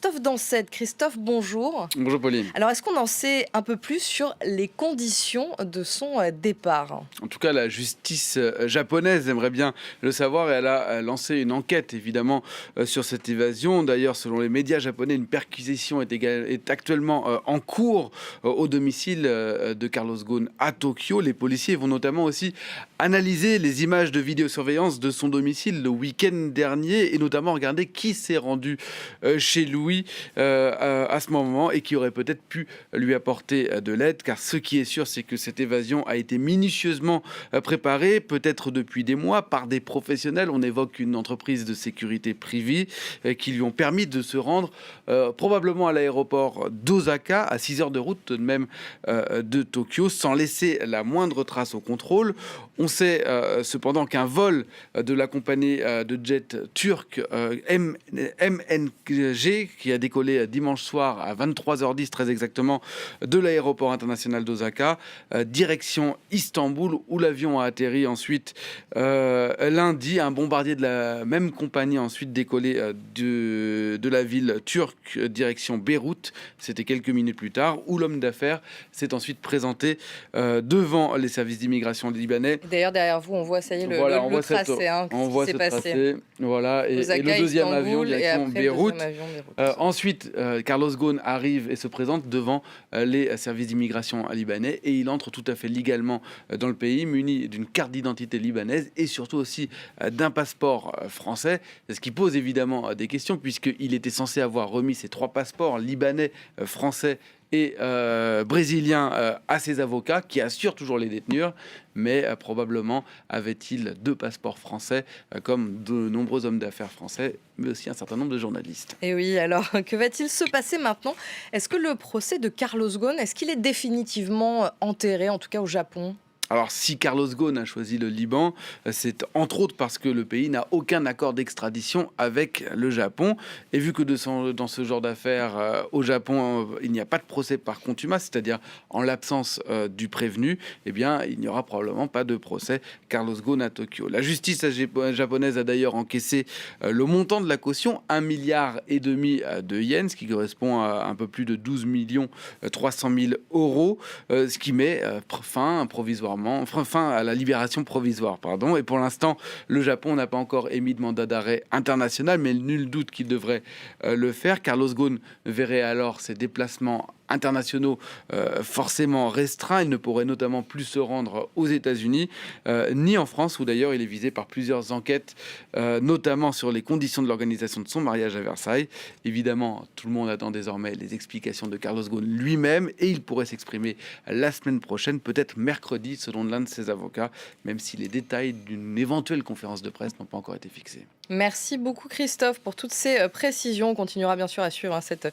Christophe Dansette. Christophe, bonjour. Bonjour Pauline. Alors, est-ce qu'on en sait un peu plus sur les conditions de son départ ? En tout cas, la justice japonaise aimerait bien le savoir et elle a lancé une enquête évidemment sur cette évasion. D'ailleurs, selon les médias japonais, une perquisition est actuellement en cours au domicile de Carlos Ghosn à Tokyo. Les policiers vont notamment aussi analyser les images de vidéosurveillance de son domicile le week-end dernier et notamment regarder qui s'est rendu chez lui à ce moment et qui aurait peut-être pu lui apporter de l'aide, car ce qui est sûr, c'est que cette évasion a été minutieusement préparée, peut-être depuis des mois, par des professionnels. On évoque une entreprise de sécurité privée qui lui ont permis de se rendre probablement à l'aéroport d'Osaka, à 6 heures de route tout de même de Tokyo, sans laisser la moindre trace au contrôle. On sait cependant qu'un vol de la compagnie de jet turque MNG, qui a décollé dimanche soir à 23h10 très exactement de l'aéroport international d'Osaka, direction Istanbul, où l'avion a atterri ensuite lundi. Un bombardier de la même compagnie a ensuite décollé de la ville turque direction Beyrouth. C'était quelques minutes plus tard, où l'homme d'affaires s'est ensuite présenté devant les services d'immigration libanais. D'ailleurs, derrière vous, on voit, ça y est, le tracé. On voit ce tracé. Voilà, et le deuxième avion direction Beyrouth. Ensuite, Carlos Ghosn arrive et se présente devant les services d'immigration libanais et il entre tout à fait légalement dans le pays, muni d'une carte d'identité libanaise et surtout aussi d'un passeport français, ce qui pose évidemment des questions puisqu'il était censé avoir remis ses 3 passeports libanais, français et brésilien à ses avocats qui assurent toujours les détenus, mais probablement avait-il 2 passeports français comme de nombreux hommes d'affaires français, mais aussi un certain nombre de journalistes. Et oui, alors que va-t-il se passer maintenant ? Est-ce que le procès de Carlos Ghosn, est-ce qu'il est définitivement enterré, en tout cas au Japon ? Alors, si Carlos Ghosn a choisi le Liban, c'est entre autres parce que le pays n'a aucun accord d'extradition avec le Japon. Et vu que dans ce genre d'affaires, au Japon, il n'y a pas de procès par contumace, c'est-à-dire en l'absence du prévenu, eh bien, il n'y aura probablement pas de procès Carlos Ghosn à Tokyo. La justice japonaise a d'ailleurs encaissé le montant de la caution, 1,5 milliard de yens, ce qui correspond à un peu plus de 12 300 000 euros, ce qui met fin à la libération provisoire. Et pour l'instant, le Japon n'a pas encore émis de mandat d'arrêt international, mais nul doute qu'il devrait le faire. Carlos Ghosn verrait alors ses déplacements internationaux forcément restreints. Il ne pourrait notamment plus se rendre aux États-Unis, ni en France, où d'ailleurs il est visé par plusieurs enquêtes, notamment sur les conditions de l'organisation de son mariage à Versailles. Évidemment, tout le monde attend désormais les explications de Carlos Ghosn lui-même, et il pourrait s'exprimer la semaine prochaine, peut-être mercredi, selon l'un de ses avocats, même si les détails d'une éventuelle conférence de presse n'ont pas encore été fixés. Merci beaucoup Christophe pour toutes ces précisions. On continuera bien sûr à suivre cette